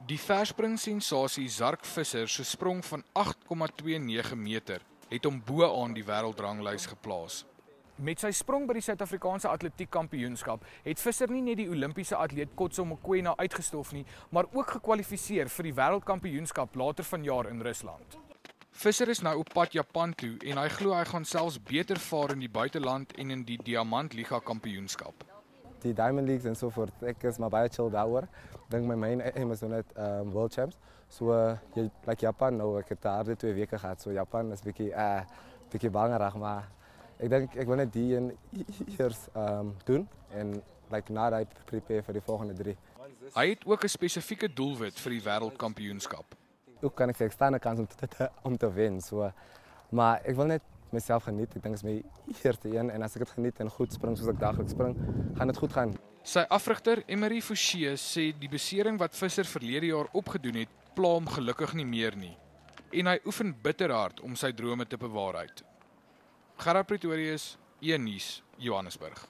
Die verspring-sensasie Zark Visser se sprong van 8,29 meter het hom bo-aan die wêreldranglys geplaas. Met sy sprong by die Suid-Afrikaanse Atletiek Kampioenskap het Visser nie net die Olimpiese atleet Kotso Mokoena uitgestof nie, maar ook gekwalifiseer vir die Wêreldkampioenskap later vanjaar in Rusland. Visser is nou op pad Japan toe en hy glo hy gaan selfs beter vaar in die buiteland en in die Diamant Liga Kampioenskap. Die Diamond Leagues en so voort, ek is maar baie chill daaroor. Dink my main aim is net World Champs. So like Japan nou, ek het daar 2 weke gehad. So Japan is bietjie bangerig, maar ek dink ek wil net die een eers doen en like na die prepare vir die volgende 3. Hy het ook 'n spesifieke doelwit vir die wêreldkampioenskap. Ook kan ek sê ek staan 'n kans om te wen. So maar ek wil net myself geniet. Ek dink dit is my eerste een en as ek dit geniet en goed spring soos ek daagliks spring, gaan dit goed gaan. Sy afrigter, Emery Fouché, sê die besering wat Visser verlede jaar opgedoen het, pla hom gelukkig nie meer nie. En hy oefen bitterhard om sy drome te bewaarheid. Gerard Pretorius, E-nuus, Johannesburg.